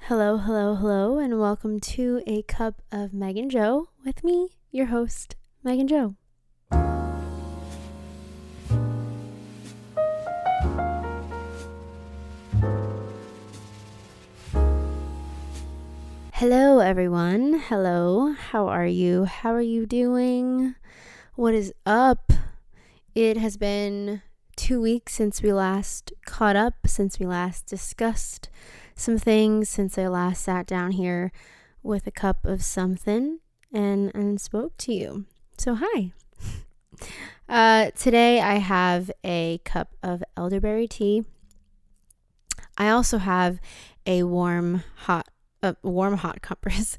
Hello, hello, hello, and welcome to A Cup of Meg and Joe with me, your host, Meg and Joe. Hello, everyone. Hello. How are you? How are you doing? What is up? It has been 2 weeks since we last caught up, since we last discussed some things, since I last sat down here with a cup of something and spoke to you. So hi. Today I have a cup of elderberry tea. I also have a hot compress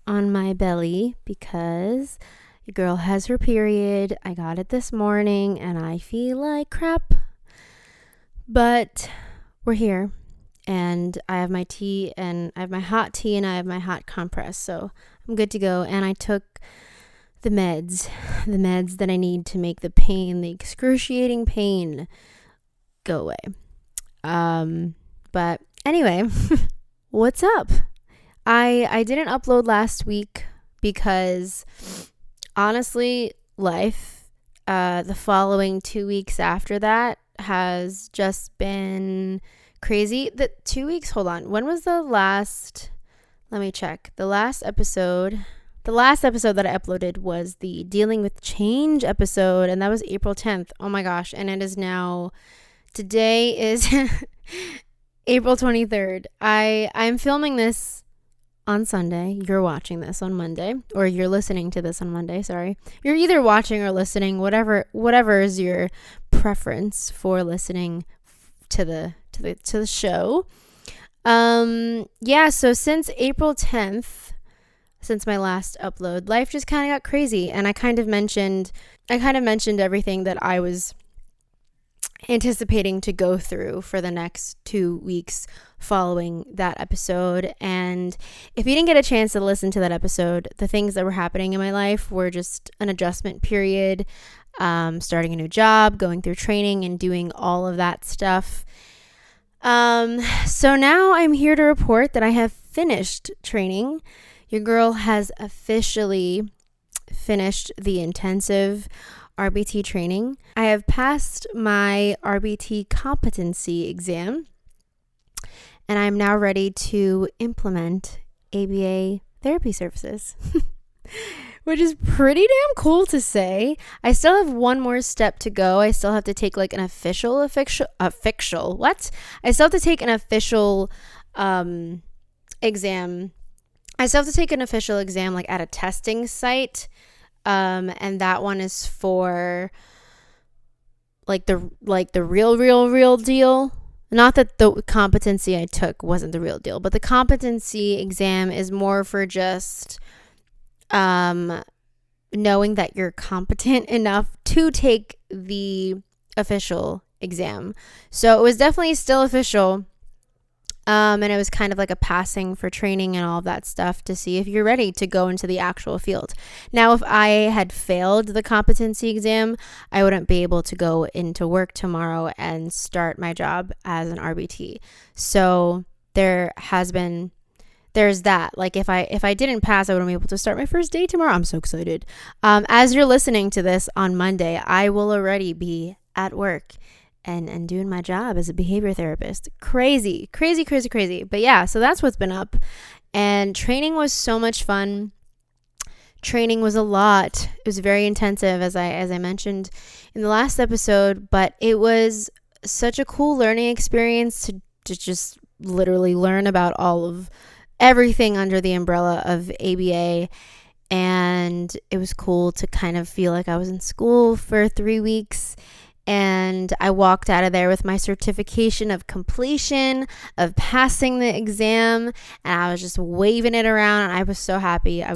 on my belly because your girl has her period. I got it this morning and I feel like crap. But we're here and I have my tea and I have my hot tea and I have my hot compress. So I'm good to go. And I took the meds that I need to make the excruciating pain go away. But anyway, what's up? I didn't upload last week because honestly, life, the following 2 weeks after that has just been crazy. The 2 weeks, hold on. When was the last, let me check. The last episode that I uploaded was the Dealing with Change episode, and that was April 10th. Oh my gosh. And it is now, today is April 23rd. I'm filming this on Sunday. You're watching this on Monday, or you're listening to this on Monday. Sorry. You're either watching or listening, whatever is your preference for listening to the show. So since April 10th, since my last upload, life just kind of got crazy, and I kind of mentioned everything that I was anticipating to go through for the next 2 weeks following that episode. And if you didn't get a chance to listen to that episode, the things that were happening in my life were just an adjustment period, starting a new job, going through training and doing all of that stuff. So now I'm here to report that I have finished training. Your girl has officially finished the intensive RBT training. I have passed my RBT competency exam, and I'm now ready to implement ABA therapy services, which is pretty damn cool to say. I still have one more step to go. I still have to take like an official I still have to take an official exam. I still have to take an official exam like at a testing site. And that one is for like the real deal. Not that the competency I took wasn't the real deal, but the competency exam is more for just knowing that you're competent enough to take the official exam. So it was definitely still official. And it was kind of like a passing for training and all of that stuff to see if you're ready to go into the actual field. Now, if I had failed the competency exam, I wouldn't be able to go into work tomorrow and start my job as an RBT. So there's that. Like if I didn't pass, I wouldn't be able to start my first day tomorrow. I'm so excited. As you're listening to this on Monday, I will already be at work and doing my job as a behavior therapist. Crazy. But yeah, so that's what's been up. And training was so much fun. Training was a lot. It was very intensive, as I mentioned in the last episode, but it was such a cool learning experience to just literally learn about all of everything under the umbrella of ABA. And it was cool to kind of feel like I was in school for 3 weeks. And I walked out of there with my certification of completion, of passing the exam, and I was just waving it around, and I was so happy. I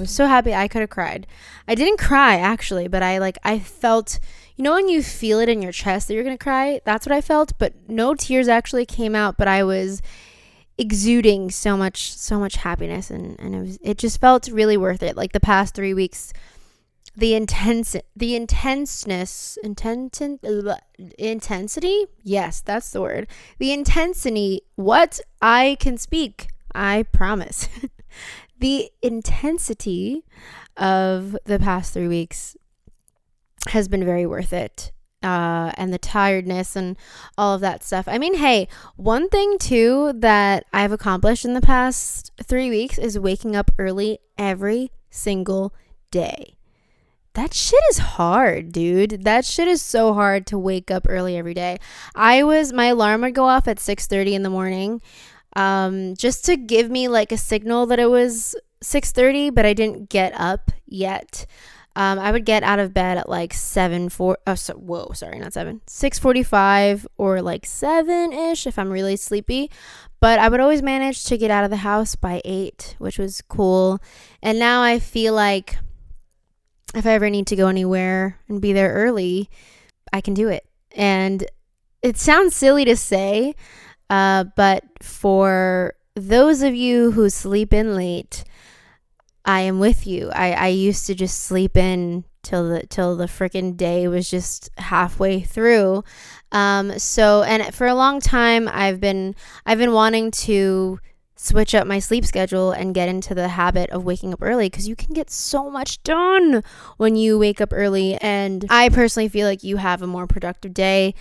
could have cried. I didn't cry, actually, but I felt, when you feel it in your chest that you're going to cry? That's what I felt, but no tears actually came out, but I was exuding so much happiness, and it just felt really worth it. Like the past 3 weeks, intensity. Yes, that's the word. The intensity. What? I can speak. I promise. The intensity of the past 3 weeks has been very worth it. And the tiredness and all of that stuff. I mean, hey, one thing too that I've accomplished in the past 3 weeks is waking up early every single day. That shit is hard, dude. That shit is so hard to wake up early every day. My alarm would go off at 6:30 in the morning, just to give me like a signal that it was 6:30, but I didn't get up yet. I would get out of bed at like 6:45 or like 7-ish if I'm really sleepy. But I would always manage to get out of the house by 8, which was cool. And now I feel like if I ever need to go anywhere and be there early, I can do it. And it sounds silly to say, but for those of you who sleep in late, I am with you. I used to just sleep in till the freaking day was just halfway through. So, and for a long time, I've been wanting to switch up my sleep schedule and get into the habit of waking up early, because you can get so much done when you wake up early. And I personally feel like you have a more productive day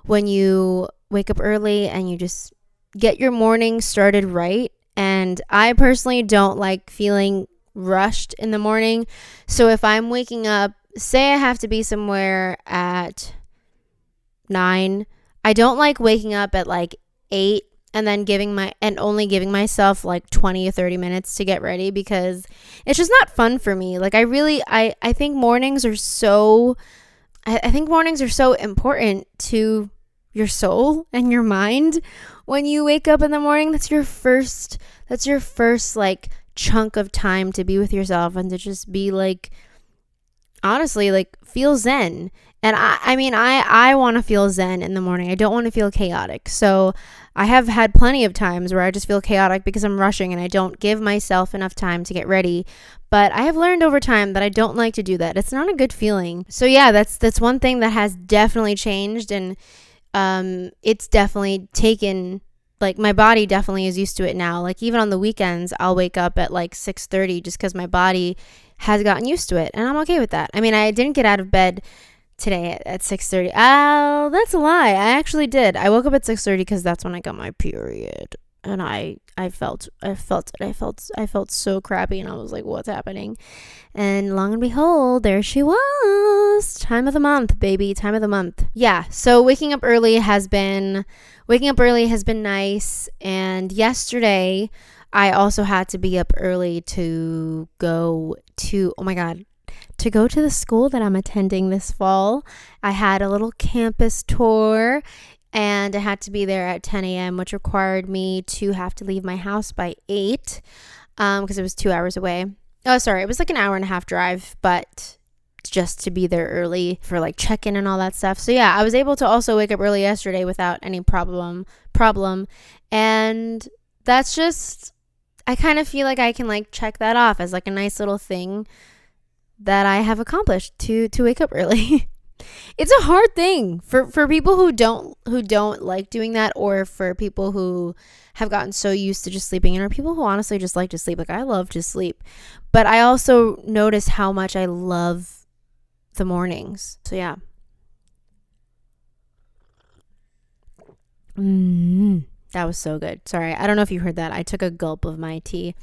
when you wake up early and you just get your morning started right. And I personally don't like feeling rushed in the morning. So if I'm waking up, say I have to be somewhere at 9, I don't like waking up at like 8 and then only giving myself like 20 or 30 minutes to get ready, because it's just not fun for me. Like I think mornings are so important to your soul and your mind. When you wake up in the morning, that's your first like chunk of time to be with yourself and to just be like, honestly, like feel zen. And I want to feel zen in the morning. I don't want to feel chaotic. So I have had plenty of times where I just feel chaotic because I'm rushing and I don't give myself enough time to get ready. But I have learned over time that I don't like to do that. It's not a good feeling. So yeah, that's one thing that has definitely changed. And it's definitely taken, like, my body definitely is used to it now. Like, even on the weekends, I'll wake up at like 6:30 just because my body has gotten used to it, and I'm okay with that. I mean, I didn't get out of bed today at 6:30. Oh, that's a lie. I actually did. I woke up at 6:30 because that's when I got my period, and I felt so crappy, and I was like, what's happening? And long and behold, there she was. Time of the month, baby. Time of the month. Yeah. So waking up early has been nice. And yesterday, I also had to be up early to go to the school that I'm attending this fall. I had a little campus tour, and I had to be there at 10 a.m., which required me to have to leave my house by 8, because it was 2 hours away. Oh, sorry, it was like an hour and a half drive, but just to be there early for like check-in and all that stuff. So yeah, I was able to also wake up early yesterday without any problem. And that's just, I kind of feel like I can like check that off as like a nice little thing that I have accomplished to wake up early. It's a hard thing for people who don't like doing that, or for people who have gotten so used to just sleeping in, or people who honestly just like to sleep. Like, I love to sleep, but I also notice how much I love the mornings. So yeah. That was so good. Sorry, I don't know if you heard that. I took a gulp of my tea.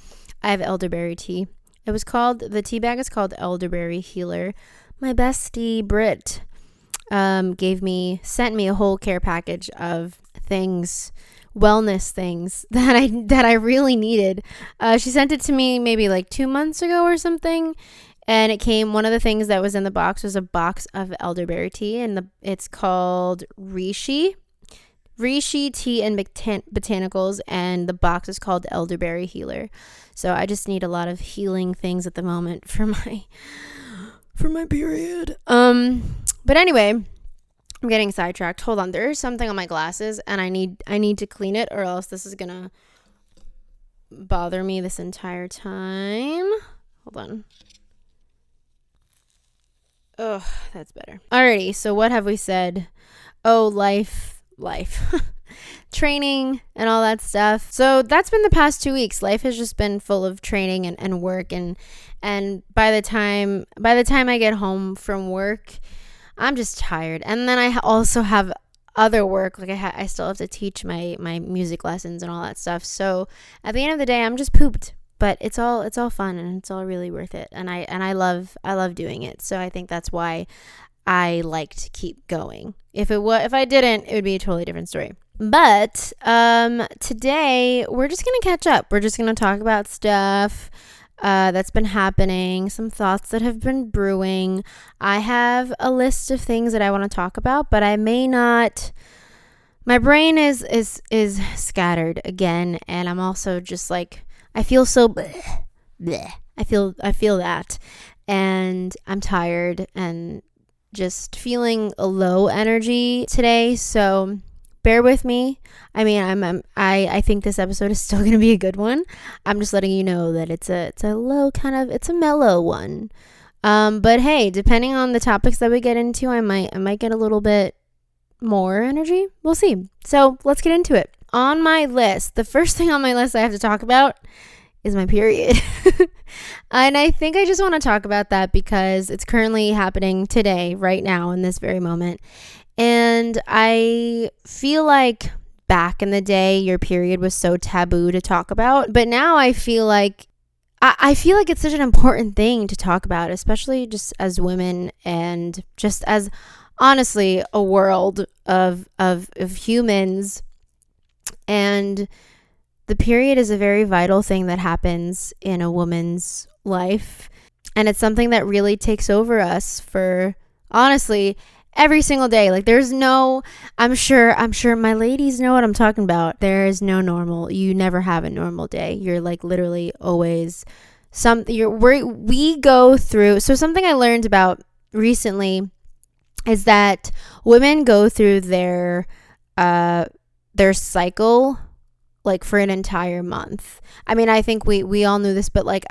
I have elderberry tea. The tea bag is called Elderberry Healer. My bestie Britt sent me a whole care package of things, wellness things that I really needed. She sent it to me maybe like 2 months ago or something, and one of the things that was in the box was a box of elderberry tea, and it's called Rishi Tea and Botanicals, and the box is called Elderberry Healer. So I just need a lot of healing things at the moment for my period. But anyway, I'm getting sidetracked. Hold on, there's something on my glasses, and I need to clean it, or else this is gonna bother me this entire time. Hold on. Oh, that's better. Alrighty, so what have we said? Oh, life. Training and all that stuff. So that's been the past 2 weeks. Life has just been full of training and work, and by the time I get home from work, I'm just tired. And then I also have other work. Like I still have to teach my music lessons and all that stuff. So at the end of the day, I'm just pooped. But it's all fun, and it's all really worth it. And I love doing it. So I think that's why I like to keep going. If I didn't, it would be a totally different story. But today we're just gonna catch up. We're just gonna talk about stuff that's been happening, some thoughts that have been brewing. I have a list of things that I want to talk about, but I may not. My brain is scattered again, and I'm also just like, I feel so bleh. I feel that, and I'm tired and just feeling a low energy today. So bear with me. I mean, I think this episode is still going to be a good one. I'm just letting you know that it's a low kind of, it's a mellow one. But hey, depending on the topics that we get into, I might get a little bit more energy. We'll see. So let's get into it. On my list, the first thing on my list I have to talk about is my period. And I think I just want to talk about that because it's currently happening today, right now, in this very moment. And I feel like back in the day, your period was so taboo to talk about. But now I feel like it's such an important thing to talk about, especially just as women and just as, honestly, a world of humans. And the period is a very vital thing that happens in a woman's life. And it's something that really takes over us for, honestly, every single day. Like I'm sure my ladies know what I'm talking about. There is no normal. You never have a normal day. You're like literally always we go through. So something I learned about recently is that women go through their cycle like for an entire month. I mean, I think we all knew this, but like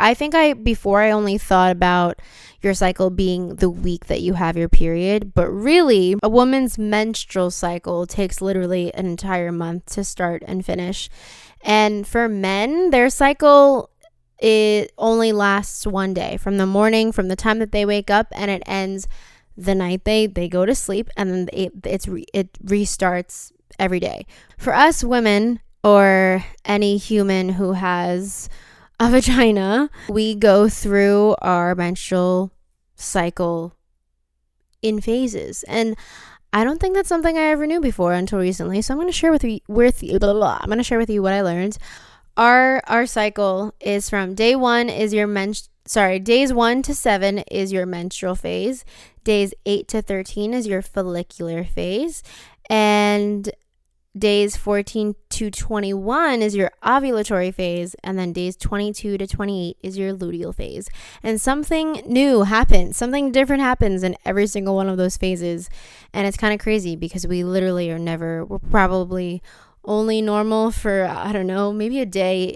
before I only thought about your cycle being the week that you have your period, but really a woman's menstrual cycle takes literally an entire month to start and finish. And for men, their cycle, it only lasts one day, from the morning, from the time that they wake up, and it ends the night they go to sleep, and then it restarts every day. For us women, or any human who has a vagina, we go through our menstrual cycle in phases. And I don't think that's something I ever knew before until recently. So I'm going to share with you I'm going to share with you what I learned. Our cycle is from days 1 to 7 is your menstrual phase. Days 8 to 13 is your follicular phase. And days 14 to 21 is your ovulatory phase, and then days 22 to 28 is your luteal phase. And something new happens, something different happens in every single one of those phases. And it's kind of crazy because we literally we're probably only normal for, I don't know, maybe a day,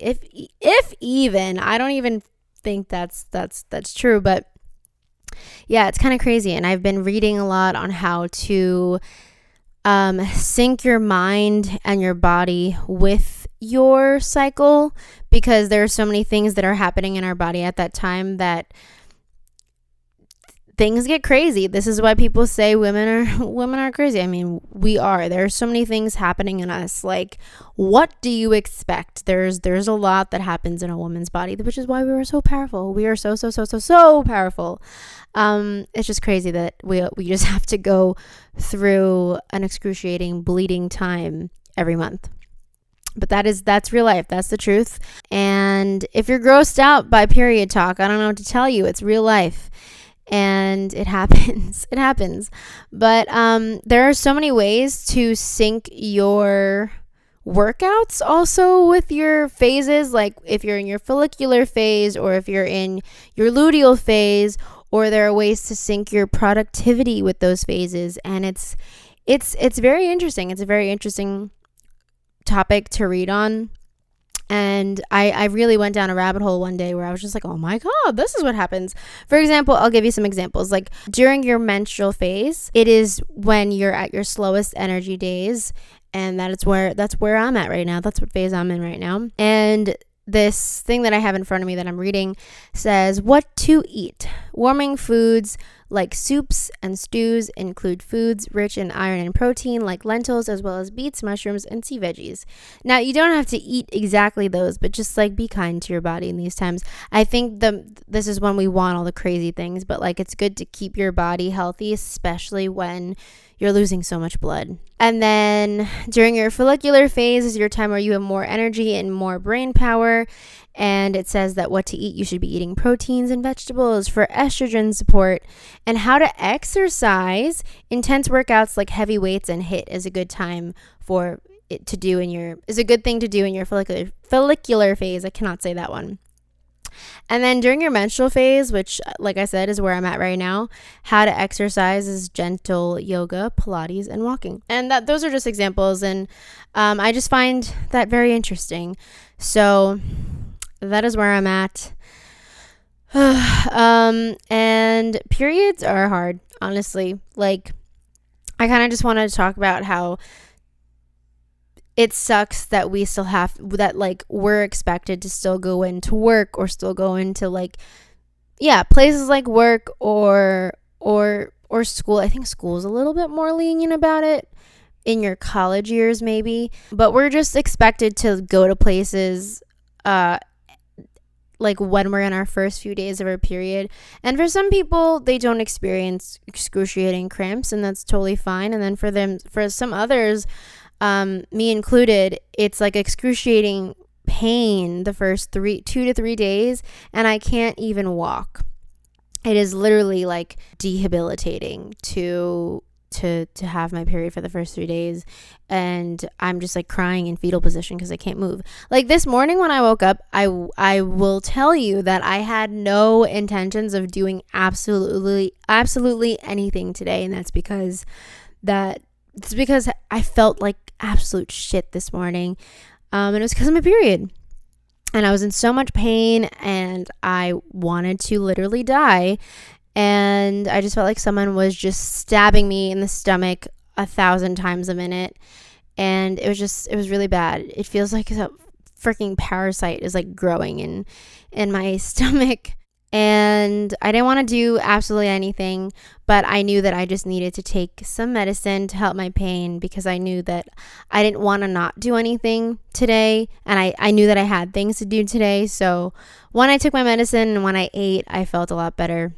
if even. I don't even think that's true, but yeah, it's kind of crazy. And I've been reading a lot on how to sync your mind and your body with your cycle, because there are so many things that are happening in our body at that time that things get crazy. This is why people say women are crazy. I mean, we are. There are so many things happening in us. Like, what do you expect? There's a lot that happens in a woman's body, which is why we are so powerful. We are so powerful. It's just crazy that we just have to go through an excruciating bleeding time every month. But that's real life. That's the truth. And if you're grossed out by period talk, I don't know what to tell you. It's real life. And it happens. But there are so many ways to sync your workouts also with your phases. Like if you're in your follicular phase, or if you're in your luteal phase, or there are ways to sync your productivity with those phases. And it's very interesting. It's a very interesting topic to read on. And I really went down a rabbit hole one day where I was just like, oh my God, this is what happens. For example, I'll give you some examples. Like during your menstrual phase, it is when you're at your slowest energy days. And that's where I'm at right now. That's what phase I'm in right now. And this thing that I have in front of me that I'm reading says what to eat. Warming foods like soups and stews include foods rich in iron and protein like lentils, as well as beets, mushrooms, and sea veggies. Now, you don't have to eat exactly those, but just like be kind to your body in these times. I think this is when we want all the crazy things, but like it's good to keep your body healthy, especially when you're losing so much blood. And then during your follicular phase is your time where you have more energy and more brain power. And it says that what to eat, you should be eating proteins and vegetables for estrogen support. And how to exercise, intense workouts like heavy weights and HIIT is a good time for it to do is a good thing to do in your follicular phase. I cannot say that one. And then during your menstrual phase, which, like I said, is where I'm at right now, how to exercise is gentle yoga, Pilates, and walking. And those are just examples. And I just find that very interesting. So that is where I'm at. And periods are hard, honestly. Like, I kind of just wanted to talk about how it sucks that we still have that, like, we're expected to still go into work or still go into like, yeah, places like work or school. I think school is a little bit more lenient about it in your college years, maybe, but we're just expected to go to places, like when we're in our first few days of our period. And for some people, they don't experience excruciating cramps, and that's totally fine. And then for some others, me included, it's like excruciating pain the first 2 to 3 days, and I can't even walk. It is literally like debilitating to have my period for the first 3 days, and I'm just like crying in fetal position because I can't move. Like this morning when I woke up, I will tell you that I had no intentions of doing absolutely anything today, and that's because I felt like absolute shit this morning, and it was because of my period, and I was in so much pain, and I wanted to literally die, and I just felt like someone was just stabbing me in the stomach 1,000 times a minute, and it was really bad. It feels like a freaking parasite is like growing in my stomach. And I didn't want to do absolutely anything, but I knew that I just needed to take some medicine to help my pain, because I knew that I didn't want to not do anything today. And I knew that I had things to do today. So when I took my medicine and when I ate, I felt a lot better.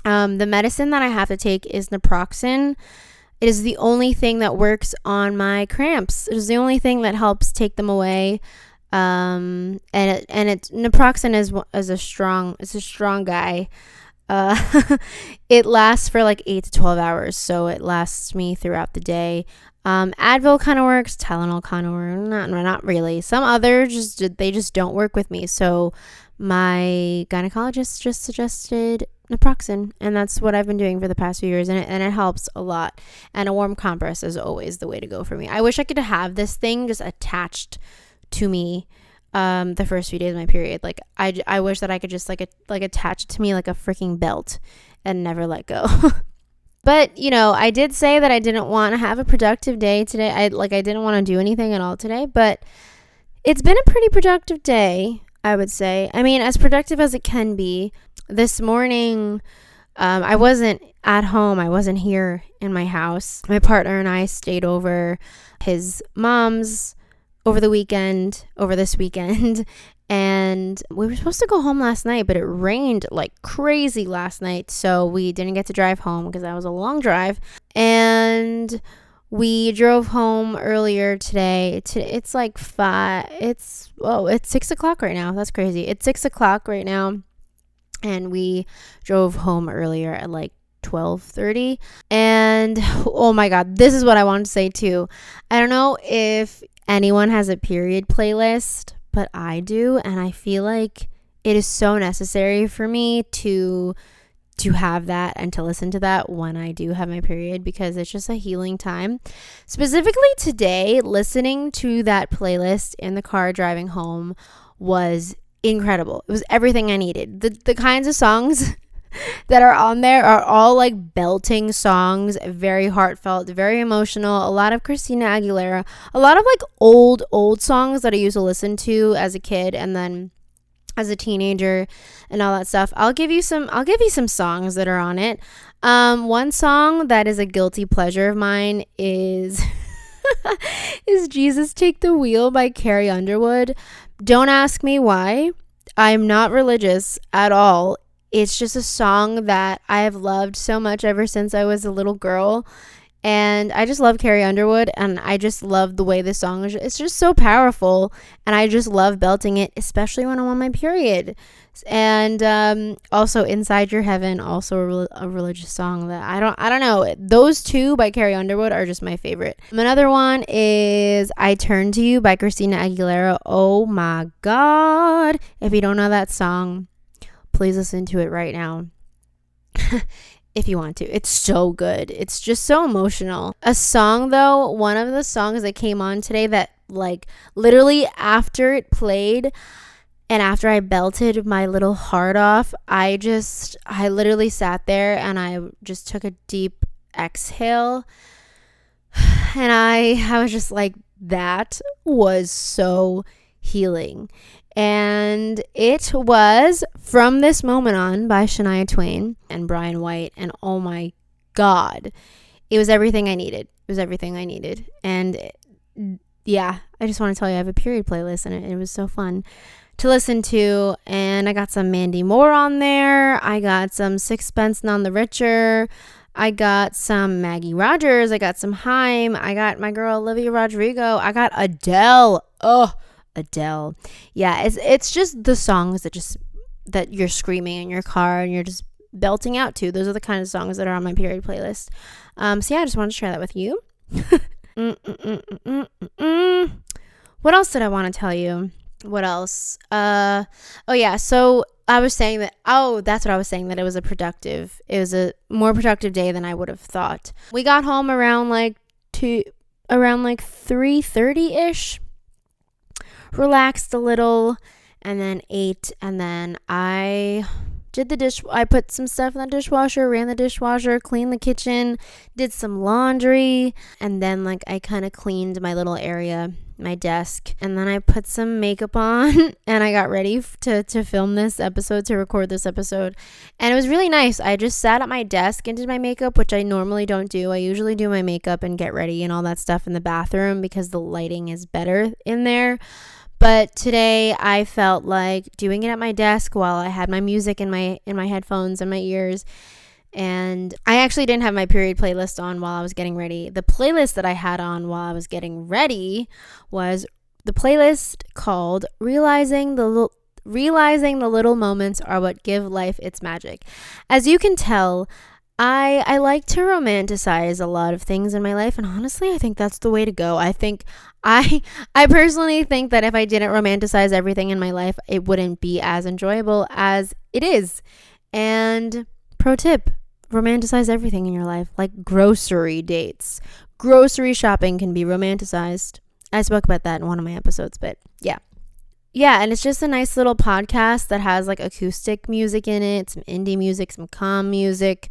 The medicine that I have to take is naproxen. It is the only thing that works on my cramps. It is the only thing that helps take them away. And naproxen is a strong guy. It lasts for like 8 to 12 hours, so it lasts me throughout the day. Advil kind of works, Tylenol kind of works, not really. Some others they just don't work with me. So my gynecologist just suggested naproxen, and that's what I've been doing for the past few years, and it helps a lot. And a warm compress is always the way to go for me. I wish I could have this thing just attached to me the first few days of my period. Like I wish that I could just like attach it to me like a freaking belt and never let go. But I did say that I didn't want to have a productive day today. I didn't want to do anything at all today, but it's been a pretty productive day, I would say. I mean, as productive as it can be. This morning, I wasn't at home. I wasn't here in my house. My partner and I stayed over his mom's over this weekend, and we were supposed to go home last night, but it rained like crazy last night, so we didn't get to drive home because that was a long drive. And we drove home earlier today. It's like 5. It's 6 o'clock right now. That's crazy. It's 6 o'clock right now, and we drove home earlier at like 12:30. And oh my God, this is what I wanted to say too. I don't know if anyone has a period playlist, but I do, and I feel like it is so necessary for me to to have that and to listen to that when I do have my period, because it's just a healing time. Specifically today, listening to that playlist in the car driving home was incredible. It was everything I needed. The kinds of songs that are on there are all like belting songs, very heartfelt, very emotional, a lot of Christina Aguilera, a lot of like old songs that I used to listen to as a kid and then as a teenager and all that stuff. I'll give you some songs that are on it. One song that is a guilty pleasure of mine is is Jesus Take the Wheel by Carrie Underwood. Don't ask me why. I'm not religious at all. It's just a song that I have loved so much ever since I was a little girl. And I just love Carrie Underwood, and I just love the way this song is. It's just so powerful, and I just love belting it, especially when I'm on my period. And also Inside Your Heaven, also a religious song that I don't know. Those two by Carrie Underwood are just my favorite. Another one is I Turn to You by Christina Aguilera. Oh my God. If you don't know that song, please listen to it right now. If you want to. It's so good. It's just so emotional. A song though, one of the songs that came on today that like literally after it played and after I belted my little heart off, I literally sat there and I just took a deep exhale and I was just like, that was so healing. And it was From This Moment On by Shania Twain and Brian White. And oh my God, it was everything I needed. It was everything I needed. And yeah, I just want to tell you, I have a period playlist and it was so fun to listen to. And I got some Mandy Moore on there. I got some Sixpence None the Richer. I got some Maggie Rogers. I got some Haim. I got my girl Olivia Rodrigo. I got Adele. Adele. Yeah, it's just the songs that you're screaming in your car and you're just belting out to. Those are the kind of songs that are on my period playlist. So yeah, I just wanted to share that with you. What else did I want to tell you? What else? Oh yeah, so I was saying that, that's what I was saying, that it was a more productive day than I would have thought. We got home around like 3:30-ish. Relaxed a little and then ate, and then I put some stuff in the dishwasher, ran the dishwasher, cleaned the kitchen, did some laundry, and then like I kind of cleaned my little area, my desk, and then I put some makeup on and I got ready to film this episode, to record this episode. And it was really nice. I just sat at my desk and did my makeup, which I normally don't do. I usually do my makeup and get ready and all that stuff in the bathroom because the lighting is better in there. But today I felt like doing it at my desk while I had my music in my headphones and my ears. And I actually didn't have my period playlist on while I was getting ready. The playlist that I had on while I was getting ready was the playlist called Realizing the Little Moments Are What Give Life Its Magic. As you can tell, I like to romanticize a lot of things in my life, and honestly, I think that's the way to go. I personally think that if I didn't romanticize everything in my life, it wouldn't be as enjoyable as it is. And pro tip, romanticize everything in your life, like grocery dates. Grocery shopping can be romanticized. I spoke about that in one of my episodes, but yeah. Yeah, and it's just a nice little podcast that has like acoustic music in it, some indie music, some calm music,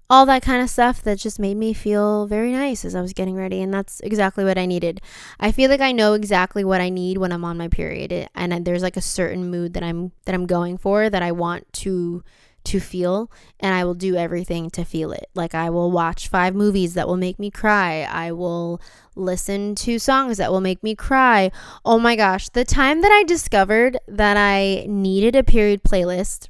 all that kind of stuff that just made me feel very nice as I was getting ready. And that's exactly what I needed. I feel like I know exactly what I need when I'm on my period. And there's like a certain mood that I'm going for, that I want to feel, and I will do everything to feel it. Like I will watch 5 movies that will make me cry. I will listen to songs that will make me cry. Oh my gosh, the time that I discovered that I needed a period playlist,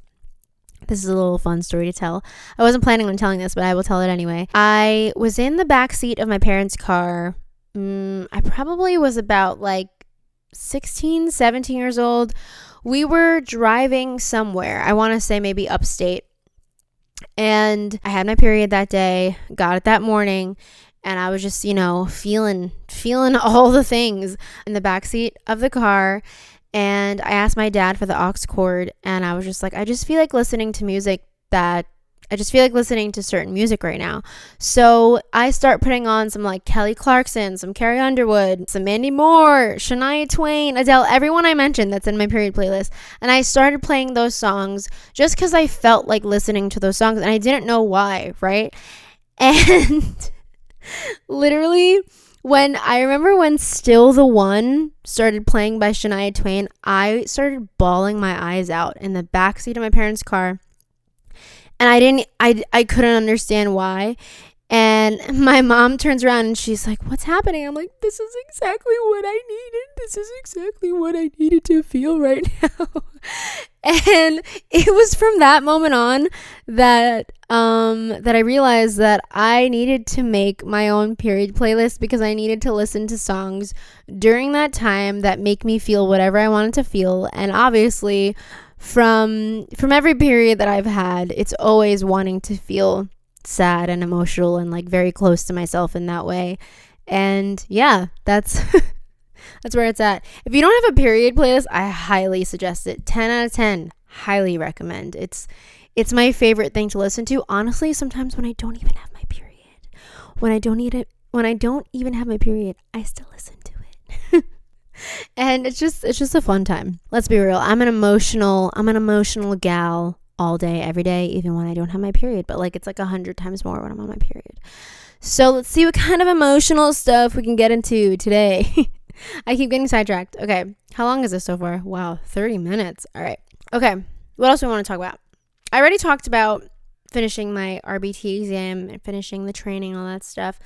this is a little fun story to tell. I wasn't planning on telling this, but I will tell it anyway. I was in the back seat of my parents' car. I probably was about like 16, 17 years old. We were driving somewhere. I want to say maybe upstate. And I had my period that day, got it that morning, and I was just, feeling all the things in the backseat of the car. And I asked my dad for the aux cord, and I was just like, I just feel like listening to music that I just feel like listening to certain music right now. So I start putting on some like Kelly Clarkson, some Carrie Underwood, some Mandy Moore, Shania Twain, Adele, everyone I mentioned that's in my period playlist. And I started playing those songs just because I felt like listening to those songs and I didn't know why, right? And literally, I remember when Still the One started playing by Shania Twain, I started bawling my eyes out in the backseat of my parents' car. And I couldn't understand why. And my mom turns around and she's like, what's happening? I'm like, this is exactly what I needed. This is exactly what I needed to feel right now. And it was from that moment on that I realized that I needed to make my own period playlist because I needed to listen to songs during that time that make me feel whatever I wanted to feel. And obviously from every period that I've had, it's always wanting to feel sad and emotional and like very close to myself in that way. And yeah, that's that's where it's at. If you don't have a period playlist, I highly suggest it. 10 out of 10. Highly recommend. It's my favorite thing to listen to. Honestly, sometimes when I don't even have my period, when I don't even have my period, I still listen to it. And it's just a fun time. Let's be real. I'm an emotional gal all day, every day, even when I don't have my period. But like, it's like 100 times more when I'm on my period. So let's see what kind of emotional stuff we can get into today. I keep getting sidetracked. Okay. How long is this so far? Wow. 30 minutes. All right. Okay. What else do we want to talk about? I already talked about finishing my RBT exam and finishing the training, all that stuff.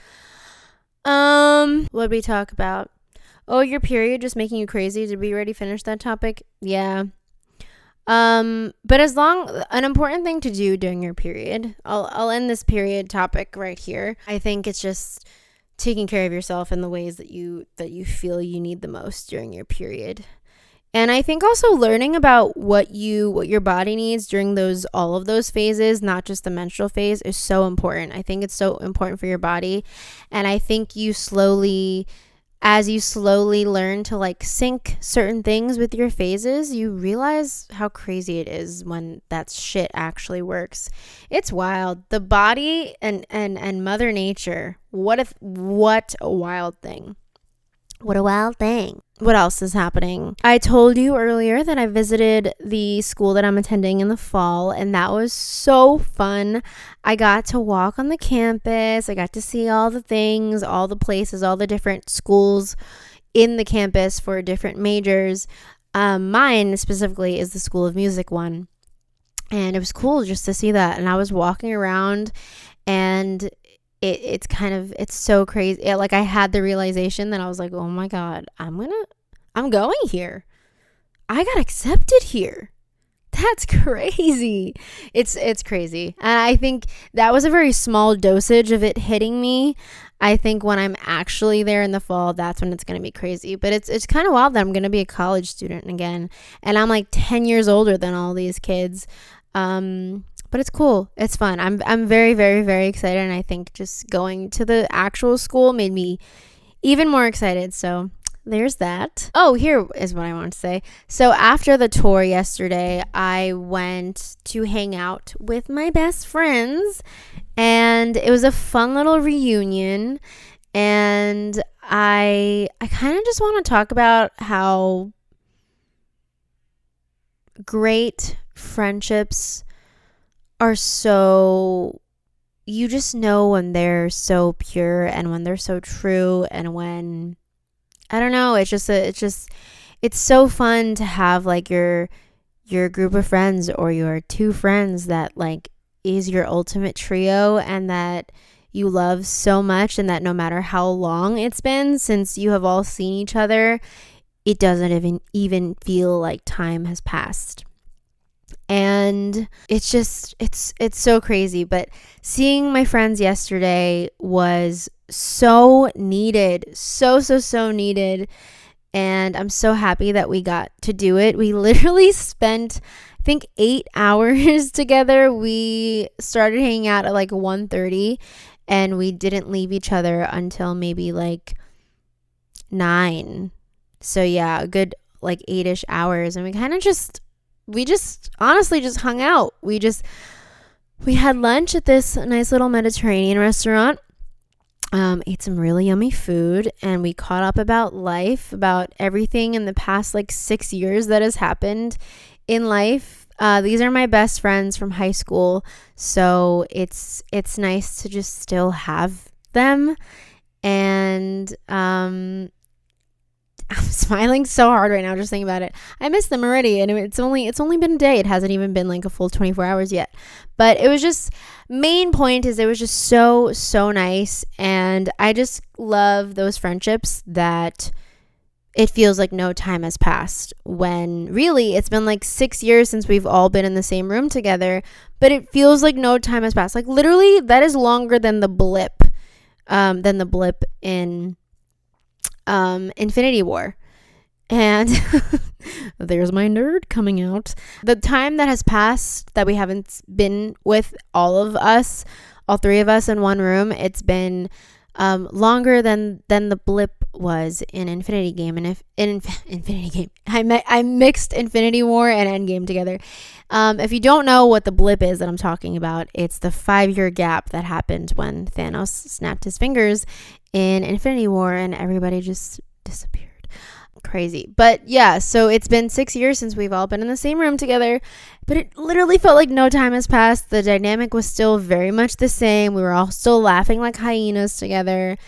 What did we talk about? Oh, your period just making you crazy. Did we already finish that topic? Yeah. But an important thing to do during your period, I'll end this period topic right here. I think it's just taking care of yourself in the ways that you feel you need the most during your period. And I think also learning about what your body needs during all of those phases, not just the menstrual phase, is so important. I think it's so important for your body. And I think as you slowly learn to like sync certain things with your phases, you realize how crazy it is when that shit actually works. It's wild. The body and Mother Nature. What a wild thing. What a wild thing. What else is happening? I told you earlier that I visited the school that I'm attending in the fall, and that was so fun. I got to walk on the campus. I got to see all the things, all the places, all the different schools in the campus for different majors. Mine specifically is the School of Music one. And it was cool just to see that. And I was walking around and it's so crazy. Like I had the realization that I was like, oh my God, I'm going here. I got accepted here. That's crazy. It's crazy. And I think that was a very small dosage of it hitting me. I think when I'm actually there in the fall, that's when it's going to be crazy. But it's kind of wild that I'm going to be a college student again. And I'm like 10 years older than all these kids. But it's cool. It's fun. I'm very, very, very excited. And I think just going to the actual school made me even more excited. So there's that. Oh, here is what I want to say. So after the tour yesterday, I went to hang out with my best friends. And it was a fun little reunion. And I kind of just want to talk about how great friendships are you just know when they're so pure and when they're so true, and when I don't know, it's so fun to have like your group of friends or your two friends that like is your ultimate trio and that you love so much, and that no matter how long it's been since you have all seen each other, it doesn't even feel like time has passed. And it's so crazy. But seeing my friends yesterday was so needed. So needed. And I'm so happy that we got to do it. We literally spent, I think, 8 hours together. We started hanging out at like 1:30 and we didn't leave each other until maybe like 9. So yeah, a good like 8-ish hours. And we just honestly just hung out. We just we had lunch at this nice little Mediterranean restaurant. Ate some really yummy food, and we caught up about life, about everything in the past like 6 years that has happened in life. These are my best friends from high school, so it's nice to just still have them. And I'm smiling so hard right now just thinking about it. I miss them already, and it's only been a day. It hasn't even been like a full 24 hours yet. But it was just, main point is it was just so nice, and I just love those friendships that it feels like no time has passed, when really it's been like 6 years since we've all been in the same room together, but it feels like no time has passed. Like literally that is longer than the blip in Infinity War. And there's my nerd coming out. The time that has passed that we haven't been with all three of us in one room, it's been longer than the blip was in Infinity Game. And if in Infinity Game, I mixed Infinity War and Endgame together. If you don't know what the blip is that I'm talking about, it's the 5-year gap that happened when Thanos snapped his fingers in Infinity War and everybody just disappeared. Crazy. But yeah, so it's been 6 years since we've all been in the same room together, but it literally felt like no time has passed. The dynamic was still very much the same. We were all still laughing like hyenas together,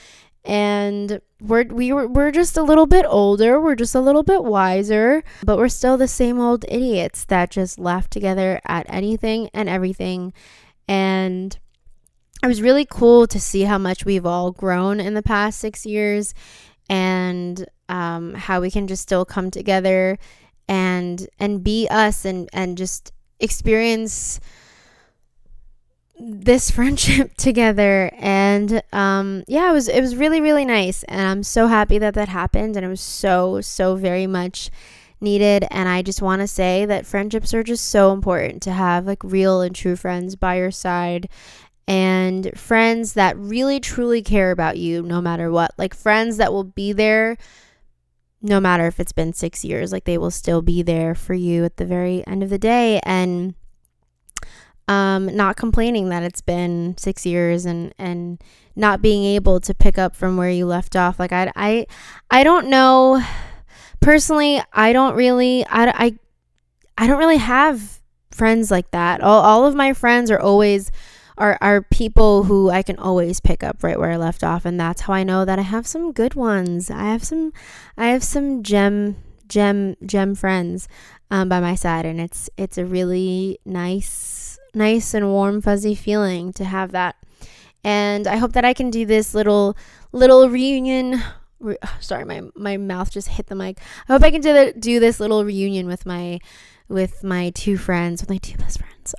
and we're just a little bit older, we're just a little bit wiser, but we're still the same old idiots that just laugh together at anything and everything. And it was really cool to see how much we've all grown in the past 6 years, and how we can just still come together and be us, and just experience this friendship together. And yeah, it was really, really nice, and I'm so happy that happened, and it was so very much needed. And I just want to say that friendships are just so important, to have like real and true friends by your side, and friends that really truly care about you no matter what. Like friends that will be there no matter if it's been 6 years. Like they will still be there for you at the very end of the day, and not complaining that it's been 6 years, and not being able to pick up from where you left off. Like I don't know personally. I don't really have friends like that. All of my friends are always are people who I can always pick up right where I left off, and that's how I know that I have some good ones. I have some gem friends by my side, and it's a really nice and warm fuzzy feeling to have that. And I hope that I can do this little reunion. Sorry, my mouth just hit the mic. I hope I can do this little reunion with my two best friends.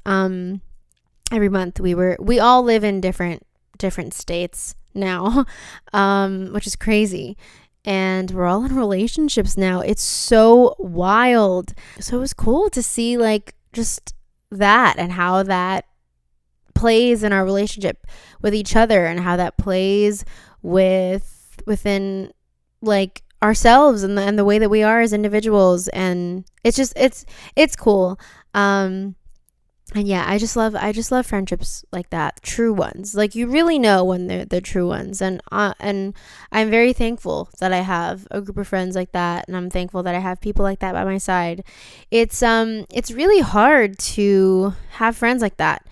Every month. We all live in different states now, which is crazy, and we're all in relationships now. It's so wild. So it was cool to see like just that, and how that plays in our relationship with each other, and how that plays within like ourselves, and the way that we are as individuals. And it's just it's cool. And yeah, I just love friendships like that, true ones. Like you really know when they're the true ones, and I'm very thankful that I have a group of friends like that, and I'm thankful that I have people like that by my side. It's really hard to have friends like that,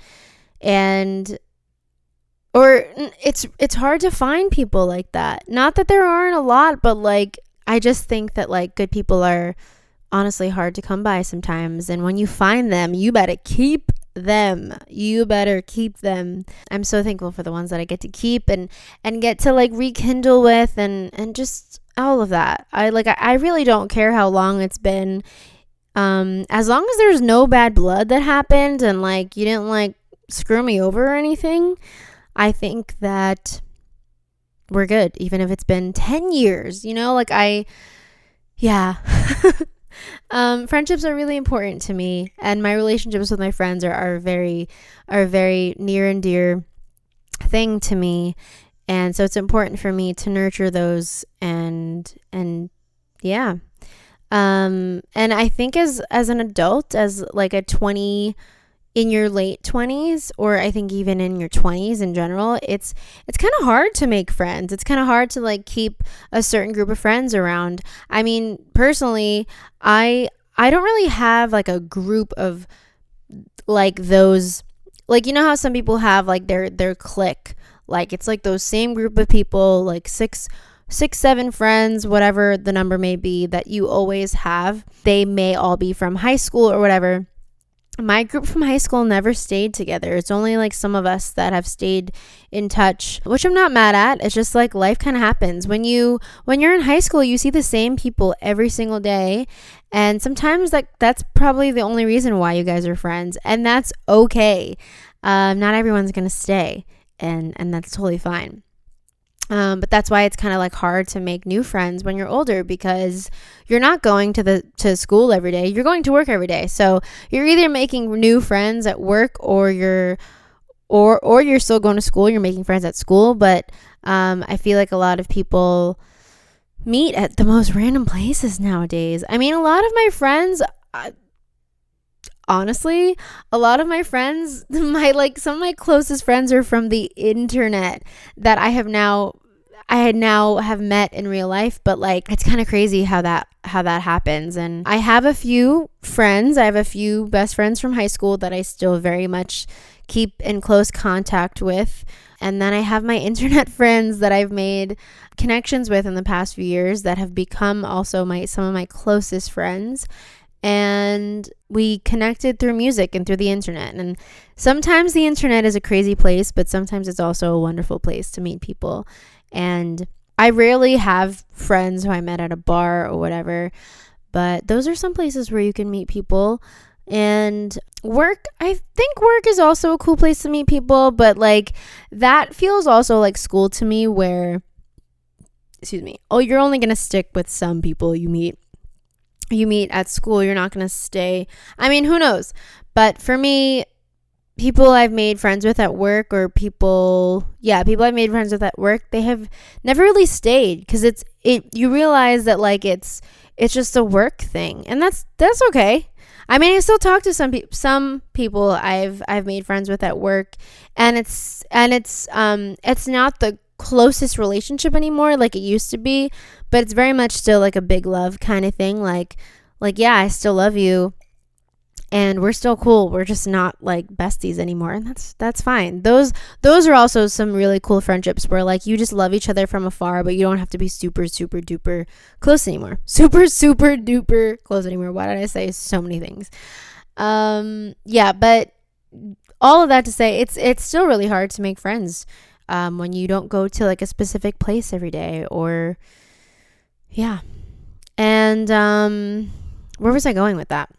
or it's hard to find people like that. Not that there aren't a lot, but like I just think that like good people are honestly hard to come by sometimes, and when you find them, you better keep them. I'm so thankful for the ones that I get to keep and get to like rekindle with, and just all of that. I really don't care how long it's been, as long as there's no bad blood that happened, and like you didn't like screw me over or anything. I think that we're good, even if it's been 10 years, yeah. Friendships are really important to me, and my relationships with my friends are very near and dear thing to me, and so it's important for me to nurture those, and yeah. And I think as an adult, as like a 20 in your late 20s, or I think even in your 20s in general, it's kind of hard to make friends. It's kind of hard to like keep a certain group of friends around. I mean, personally, I don't really have like a group of like those, like, you know how some people have like their clique, like it's like those same group of people, like six, seven friends, whatever the number may be, that you always have. They may all be from high school or whatever. My group from high school never stayed together. It's only like some of us that have stayed in touch, which I'm not mad at. It's just like life kind of happens. When you're in high school, you see the same people every single day, and sometimes that's probably the only reason why you guys are friends, and that's okay. Not everyone's gonna stay, and that's totally fine. But that's why it's kind of like hard to make new friends when you're older, because you're not going to school every day. You're going to work every day. So you're either making new friends at work, or you're still going to school. You're making friends at school. But I feel like a lot of people meet at the most random places nowadays. I mean, a lot of my friends, honestly, a lot of my friends, some of my closest friends are from the internet that I now have met in real life. But like, it's kind of crazy how that happens. And I have a few friends. I have a few best friends from high school that I still very much keep in close contact with. And then I have my internet friends that I've made connections with in the past few years that have become also some of my closest friends. And we connected through music and through the internet. And sometimes the internet is a crazy place, but sometimes it's also a wonderful place to meet people. And I rarely have friends who I met at a bar or whatever, but those are some places where you can meet people. And work, I think work is also a cool place to meet people, but like that feels also like school to me, where, you're only going to stick with some people you meet at school. You're not going to stay. I mean, who knows? But for me, people I've made friends with at work, or people I've made friends with at work, they have never really stayed, because you realize that like it's just a work thing, and that's okay. I mean, I still talk to some people I've made friends with at work, and it's not the closest relationship anymore like it used to be, but it's very much still like a big love kind of thing. Like yeah, I still love you, and we're still cool. We're just not like besties anymore, and that's fine. Those are also some really cool friendships where like you just love each other from afar, but you don't have to be super super duper close anymore. Super super duper close anymore. Why did I say so many things? But all of that to say, it's still really hard to make friends when you don't go to like a specific place every day, or and where was I going with that?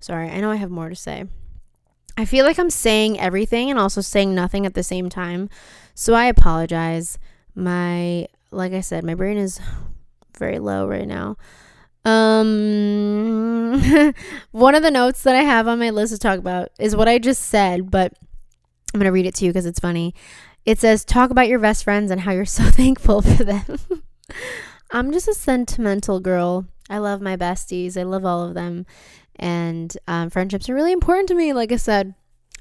Sorry, I know I have more to say. I feel like I'm saying everything and also saying nothing at the same time, so I apologize. Like I said, my brain is very low right now. One of the notes that I have on my list to talk about is what I just said, but I'm gonna read it to you because it's funny. It says, talk about your best friends and how you're so thankful for them. I'm just a sentimental girl. I love my besties. I love all of them. And friendships are really important to me, like I said.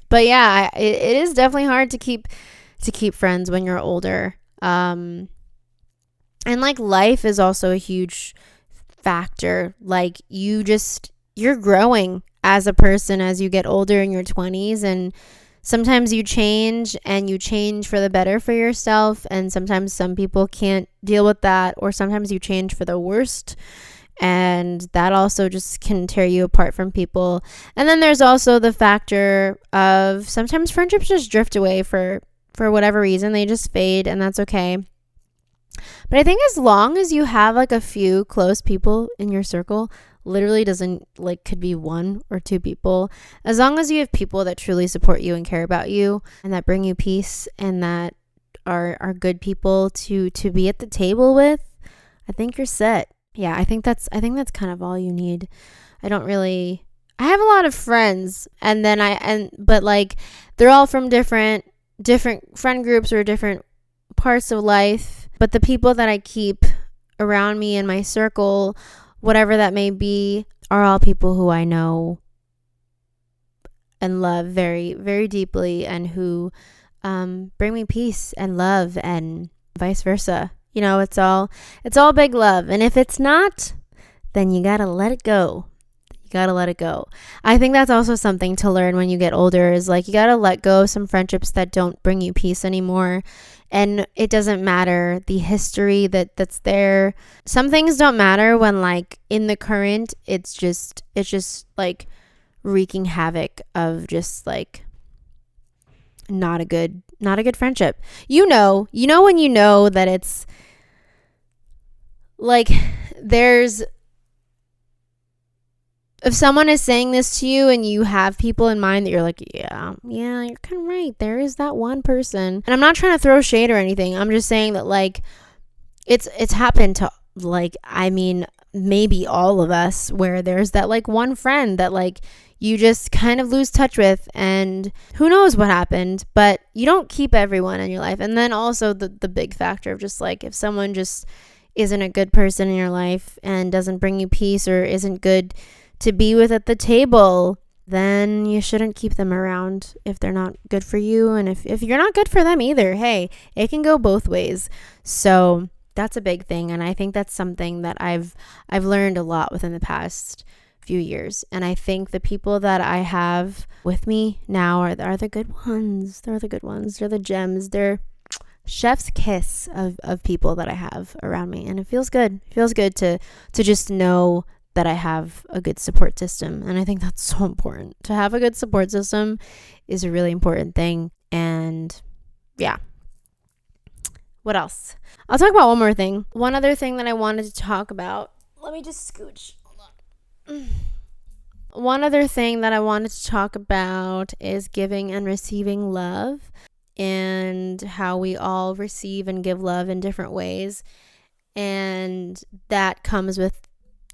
But yeah, it is definitely hard to keep friends when you're older. And like life is also a huge factor. Like you're growing as a person as you get older in your 20s, and sometimes you change, and you change for the better for yourself, and sometimes some people can't deal with that, or sometimes you change for the worst, and that also just can tear you apart from people. And then there's also the factor of sometimes friendships just drift away for whatever reason. They just fade, and that's okay. But I think as long as you have like a few close people in your circle, literally doesn't like, could be one or two people, as long as you have people that truly support you and care about you, and that bring you peace, and that are good people to be at the table with, I think you're set. Yeah, I think that's kind of all you need. I have a lot of friends, but like they're all from different friend groups or different parts of life. But the people that I keep around me in my circle, whatever that may be, are all people who I know and love very, very deeply, and who bring me peace and love, and vice versa. It's all big love. And if it's not, then you gotta let it go. You gotta let it go. I think that's also something to learn when you get older, is like, you gotta let go of some friendships that don't bring you peace anymore. And it doesn't matter the history that's there. Some things don't matter when, like, in the current, it's just like wreaking havoc of just like not a good friendship. When you know that it's like, there's, if someone is saying this to you and you have people in mind that you're like, yeah, you're kind of right, there is that one person. And I'm not trying to throw shade or anything. I'm just saying that, like, it's happened to, like, I mean, maybe all of us, where there's that, like, one friend that, like, you just kind of lose touch with, and who knows what happened, but you don't keep everyone in your life. And then also the big factor of just, like, if someone just isn't a good person in your life and doesn't bring you peace, or isn't good to be with at the table, then you shouldn't keep them around if they're not good for you. And if you're not good for them either, hey, it can go both ways. So that's a big thing. And I think that's something that I've learned a lot within the past few years. And I think the people that I have with me now are the good ones. They're the good ones. They're the gems. They're chef's kiss of people that I have around me. And it feels good. It feels good to just know that I have a good support system. And I think that's so important. To have a good support system is a really important thing. And yeah. What else? I'll talk about one more thing. One other thing that I wanted to talk about. Let me just scooch. Hold on. One other thing that I wanted to talk about is giving and receiving love, and how we all receive and give love in different ways. And that comes with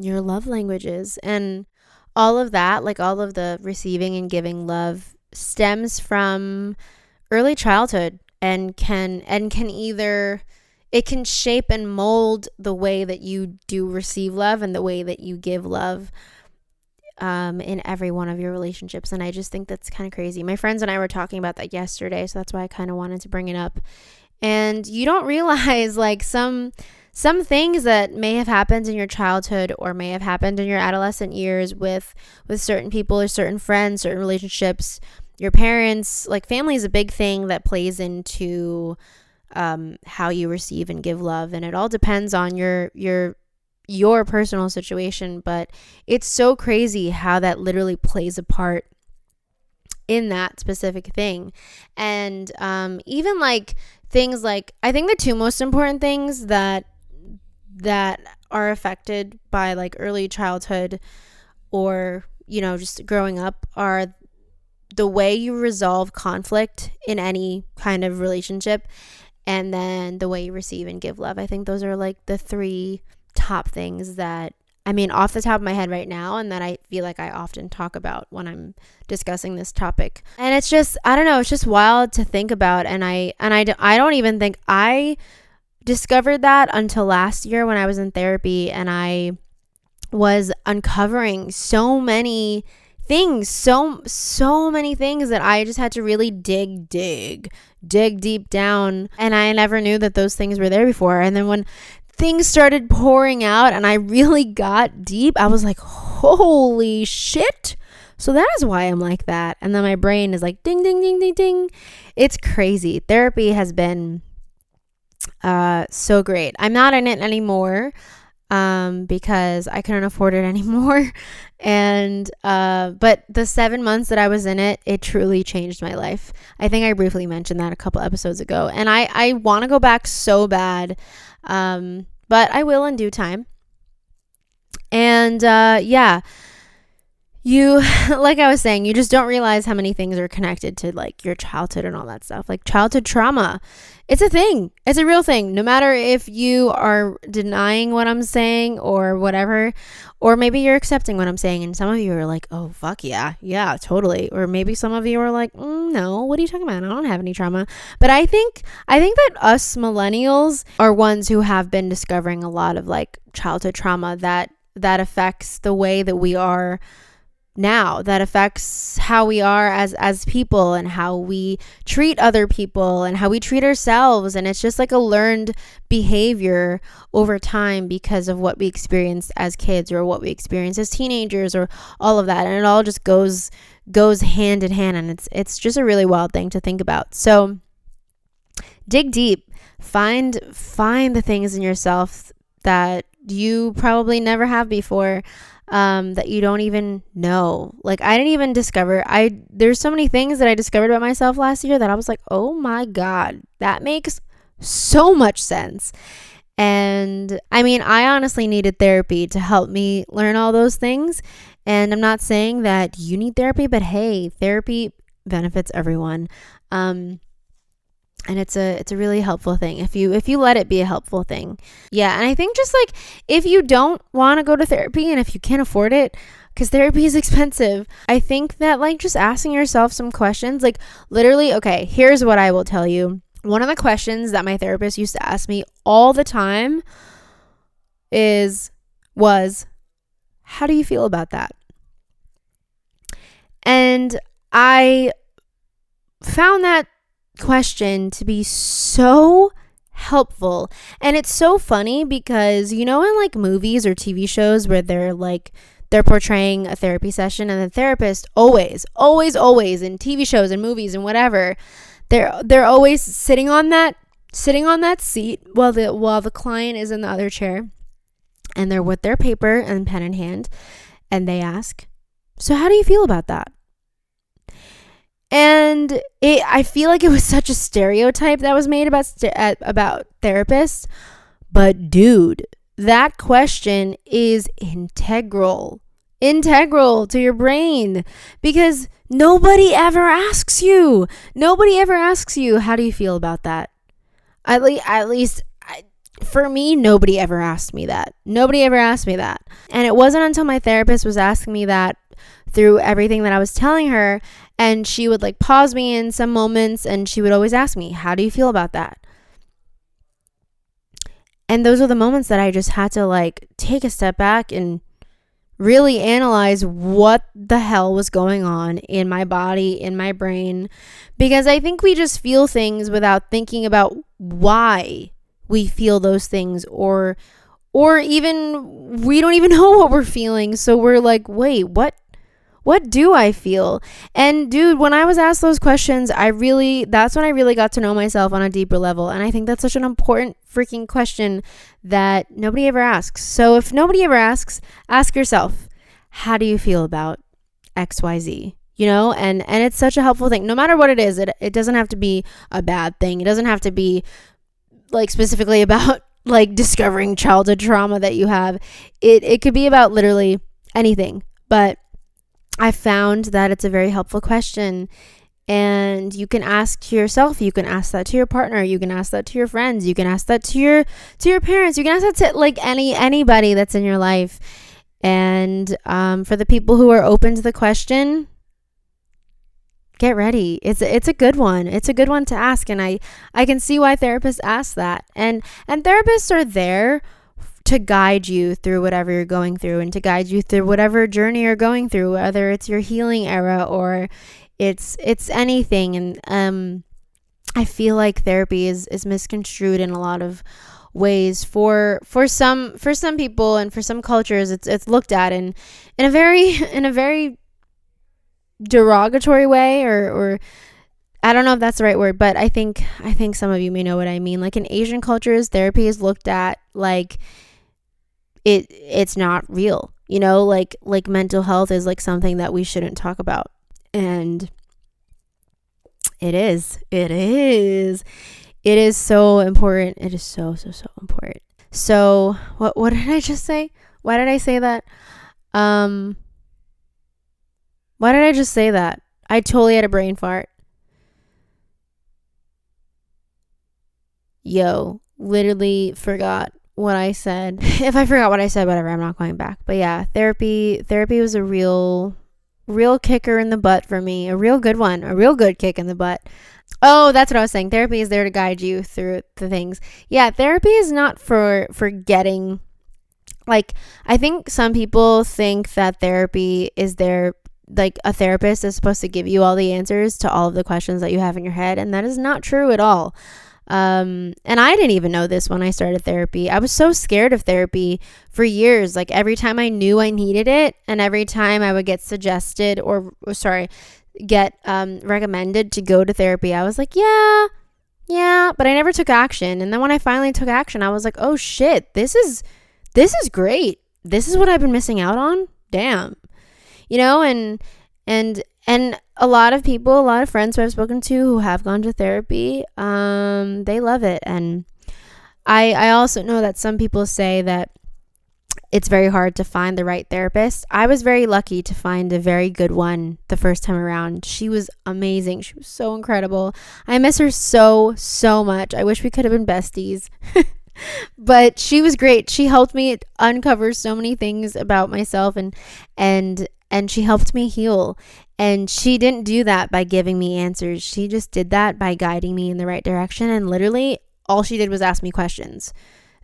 your love languages, and all of that, like all of the receiving and giving love, stems from early childhood, and can either, it can shape and mold the way that you do receive love and the way that you give love in every one of your relationships. And I just think that's kind of crazy. My friends and I were talking about that yesterday, so that's why I kind of wanted to bring it up. And you don't realize, like, some things that may have happened in your childhood, or may have happened in your adolescent years with certain people, or certain friends, certain relationships, your parents. Like, family is a big thing that plays into how you receive and give love. And it all depends on your personal situation, but it's so crazy how that literally plays a part in that specific thing. And even like things like, I think the two most important things that are affected by like early childhood, or just growing up, are the way you resolve conflict in any kind of relationship, and then the way you receive and give love. I think those are like the three top things that, I mean, off the top of my head right now, and that I feel like I often talk about when I'm discussing this topic. And it's just, I don't know, it's just wild to think about. And I don't even think I discovered that until last year when I was in therapy, and I was uncovering so many things, so many things that I just had to really dig deep down. And I never knew that those things were there before. And then when things started pouring out and I really got deep, I was like, holy shit. So that is why I'm like that. And then my brain is like, ding, ding, ding, ding, ding. It's crazy. Therapy has been so great. I'm not in it anymore because I couldn't afford it anymore. And but the 7 months that I was in it, it truly changed my life. I think I briefly mentioned that a couple episodes ago. And I want to go back so bad. But I will in due time. And yeah, you like I was saying, you just don't realize how many things are connected to like your childhood and all that stuff. Like childhood trauma, it's a thing. It's a real thing. No matter if you are denying what I'm saying or whatever, or maybe you're accepting what I'm saying, and some of you are like, oh fuck yeah, yeah, totally. Or maybe some of you are like, no, what are you talking about? I don't have any trauma. But I think that us millennials are ones who have been discovering a lot of like childhood trauma that affects the way that we are now, that affects how we are as people and how we treat other people and how we treat ourselves. And it's just like a learned behavior over time because of what we experienced as kids or what we experienced as teenagers or all of that, and it all just goes hand in hand, and it's just a really wild thing to think about. So dig deep, find the things in yourself that you probably never have before, that you don't even know. Like I didn't even discover, there's so many things that I discovered about myself last year that I was like, oh my God, that makes so much sense. And I mean, I honestly needed therapy to help me learn all those things. And I'm not saying that you need therapy, but hey, therapy benefits everyone. And it's a really helpful thing if you let it be a helpful thing. Yeah, and I think just like if you don't want to go to therapy and if you can't afford it, because therapy is expensive, I think that like just asking yourself some questions, like literally, okay, here's what I will tell you. One of the questions that my therapist used to ask me all the time was, how do you feel about that? And I found that question to be so helpful. And it's so funny because, you know, in like movies or TV shows where they're portraying a therapy session, and the therapist always in TV shows and movies and whatever, they're always sitting on that seat while the client is in the other chair, and they're with their paper and pen in hand, and they ask, so how do you feel about that? And I feel like it was such a stereotype that was made about therapists. But dude, that question is integral to your brain, because nobody ever asks you, how do you feel about that? At least for me, nobody ever asked me that. And it wasn't until my therapist was asking me that through everything that I was telling her, and she would like pause me in some moments, and she would always ask me, how do you feel about that? And those are the moments that I just had to like take a step back and really analyze what the hell was going on in my body, in my brain, because I think we just feel things without thinking about why we feel those things, or even we don't even know what we're feeling. So we're like, wait, what do I feel? And dude, when I was asked those questions, that's when I really got to know myself on a deeper level. And I think that's such an important freaking question that nobody ever asks. So if nobody ever asks, ask yourself, how do you feel about XYZ? You know, and it's such a helpful thing. No matter what it is, it doesn't have to be a bad thing. It doesn't have to be like specifically about like discovering childhood trauma that you have. It could be about literally anything. But I found that it's a very helpful question, and you can ask to yourself, you can ask that to your partner, you can ask that to your friends, you can ask that to your parents, you can ask that to like anybody that's in your life. And for the people who are open to the question, get ready. It's a good one. It's a good one to ask, and I can see why therapists ask that. And therapists are there to guide you through whatever you're going through, and to guide you through whatever journey you're going through, whether it's your healing era or it's anything. And I feel like therapy is misconstrued in a lot of ways for some people, and for some cultures it's looked at in a very derogatory way, or I don't know if that's the right word, but I think some of you may know what I mean. Like in Asian cultures, therapy is looked at like it's not real, you know, like mental health is like something that we shouldn't talk about. And it is so important. It is so important. So what did I just say? Why did I say that? Why did I just say that? I totally had a brain fart. Yo, literally forgot what I said. If I forgot what I said, whatever, I'm not going back. But yeah, therapy was a real kicker in the butt for me. A real good one. A real good kick in the butt. Oh, that's what I was saying. Therapy is there to guide you through the things. Yeah, therapy is not for getting, like, I think some people think that therapy is there, like a therapist is supposed to give you all the answers to all of the questions that you have in your head, and that is not true at all. And I didn't even know this when I started therapy. I was so scared of therapy for years. Like every time I knew I needed it, and every time I would get suggested get recommended to go to therapy, I was like, yeah, but I never took action. And then when I finally took action, I was like, oh shit, this is great. This is what I've been missing out on. Damn. And a lot of people, a lot of friends who I've spoken to who have gone to therapy, they love it. And I also know that some people say that it's very hard to find the right therapist. I was very lucky to find a very good one the first time around. She was amazing. She was so incredible. I miss her so, so much. I wish we could have been besties. But she was great. She helped me uncover so many things about myself, and she helped me heal. And she didn't do that by giving me answers. She just did that by guiding me in the right direction. And literally all she did was ask me questions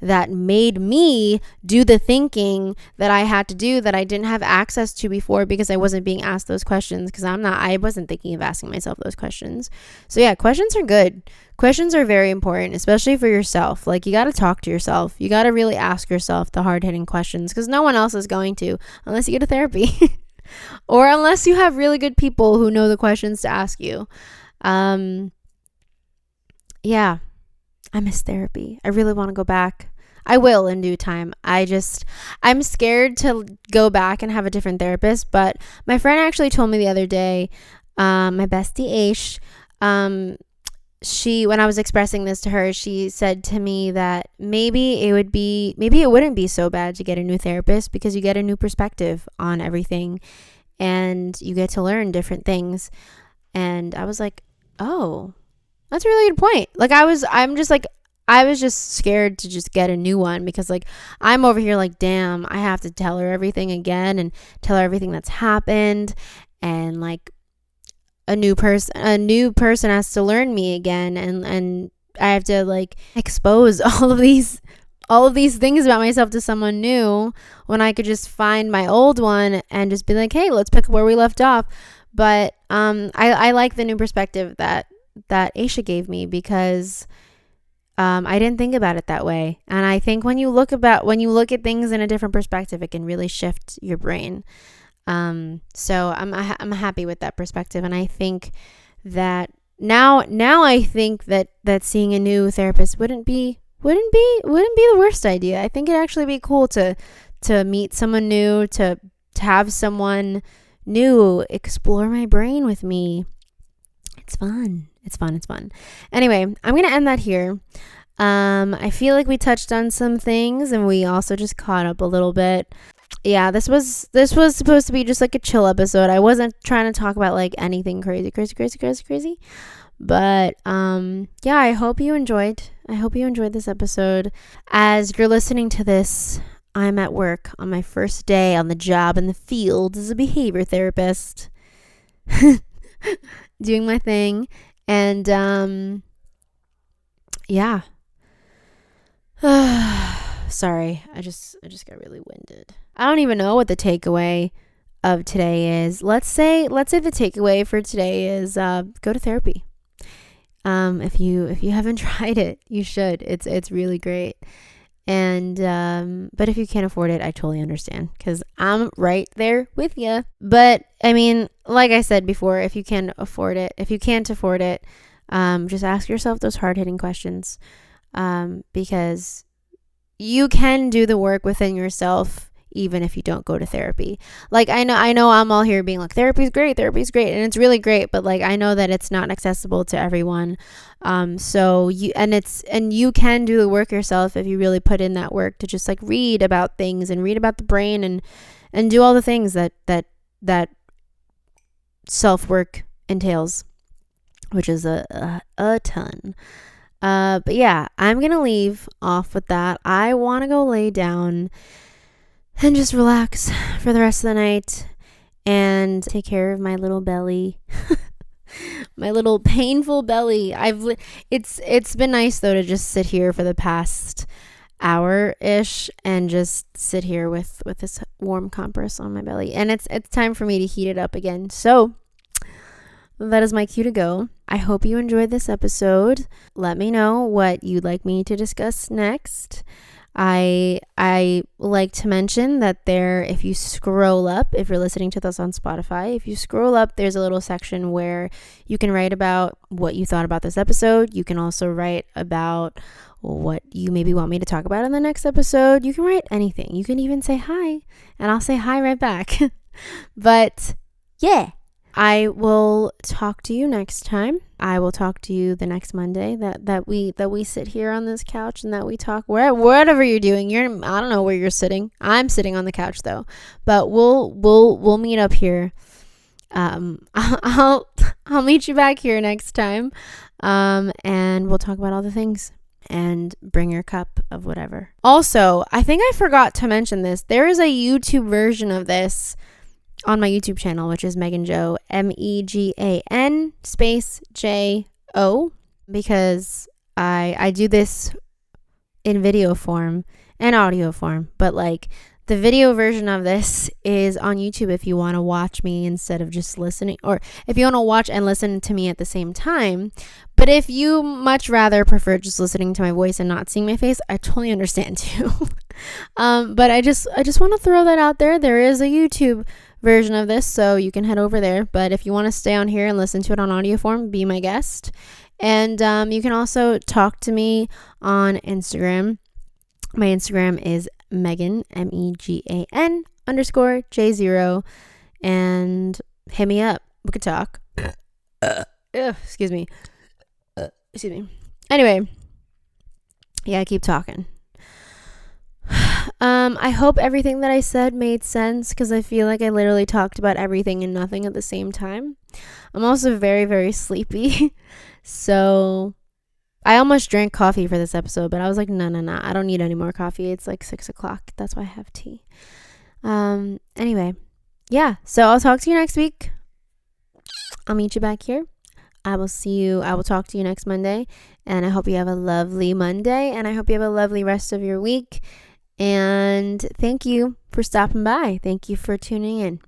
that made me do the thinking that I had to do that I didn't have access to before, because I wasn't being asked those questions, because I wasn't thinking of asking myself those questions. So yeah, questions are good. Questions are very important, especially for yourself. Like, you got to talk to yourself. You got to really ask yourself the hard-hitting questions, because no one else is going to, unless you go to therapy or unless you have really good people who know the questions to ask you. Yeah, I miss therapy. I really want to go back. I will in due time. I'm scared to go back and have a different therapist, but my friend actually told me the other day, my bestie Aish, when I was expressing this to her, she said to me that maybe it wouldn't be so bad to get a new therapist, because you get a new perspective on everything and you get to learn different things. And I was like, oh, that's a really good point. Like, I was just scared to just get a new one, because like I'm over here like, damn, I have to tell her everything again and tell her everything that's happened, and like a new person has to learn me again, and I have to like expose all of these things about myself to someone new, when I could just find my old one and just be like, hey, let's pick up where we left off. But I like the new perspective that Aisha gave me, because I didn't think about it that way. And I think when you look at things in a different perspective, it can really shift your brain. So I'm happy with that perspective. And I think that now I think that seeing a new therapist wouldn't be the worst idea. I think it'd actually be cool to meet someone new, to have someone new explore my brain with me. It's fun. Anyway, I'm going to end that here. I feel like we touched on some things, and we also just caught up a little bit. Yeah, this was supposed to be just like a chill episode. I wasn't trying to talk about like anything crazy. But yeah, I hope you enjoyed this episode. As you're listening to this, I'm at work on my first day on the job in the field as a behavior therapist. Doing my thing. And yeah. Sorry, I just got really winded. I don't even know what the takeaway of today is. Let's say the takeaway for today is go to therapy. If you haven't tried it, you should. It's really great. And but if you can't afford it, I totally understand, because I'm right there with you. But I mean, like I said before, if you can't afford it, just ask yourself those hard-hitting questions, because you can do the work within yourself even if you don't go to therapy. Like, I know I'm all here being like, therapy's great, and it's really great, but like, I know that it's not accessible to everyone. So you can do the work yourself if you really put in that work to just like read about things and read about the brain and do all the things that self-work entails, which is a ton. But yeah, I'm gonna leave off with that. I want to go lay down and just relax for the rest of the night and take care of my little belly. My little painful belly. It's been nice though to just sit here for the past hour-ish and just sit here with this warm compress on my belly, and it's time for me to heat it up again. So that is my cue to go. I hope you enjoyed this episode. Let me know what you'd like me to discuss next. I like to mention that if you scroll up, if you're listening to this on Spotify, if you scroll up, there's a little section where you can write about what you thought about this episode. You can also write about what you maybe want me to talk about in the next episode. You can write anything. You can even say hi, and I'll say hi right back. But yeah, I will talk to you next time. I will talk to you the next Monday that we sit here on this couch and that we talk wherever you're doing. I don't know where you're sitting. I'm sitting on the couch though. But we'll meet up here. I'll meet you back here next time. And we'll talk about all the things and bring your cup of whatever. Also, I think I forgot to mention this. There is a YouTube version of this on my YouTube channel, which is Megan Jo, MEGAN space JO, because I do this in video form and audio form, but like the video version of this is on YouTube if you want to watch me instead of just listening, or if you want to watch and listen to me at the same time. But if you much rather prefer just listening to my voice and not seeing my face, I totally understand too. But I just want to throw that out there. There is a YouTube version of this, so you can head over there. But if you want to stay on here and listen to it on audio form, be my guest. And you can also talk to me on Instagram. My Instagram is Megan, MEGAN _J0, and hit me up. We could talk. Excuse me. Anyway, yeah, I keep talking. I hope everything that I said made sense, because I feel like I literally talked about everything and nothing at the same time. I'm also very, very sleepy. So I almost drank coffee for this episode, but I was like, no, I don't need any more coffee. It's like 6:00. That's why I have tea. Anyway, yeah, so I'll talk to you next week. I'll meet you back here. I will talk to you next Monday, and I hope you have a lovely Monday, and I hope you have a lovely rest of your week. And thank you for stopping by. Thank you for tuning in,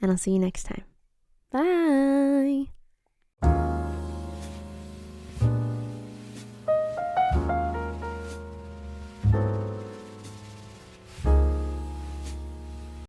and I'll see you next time. Bye.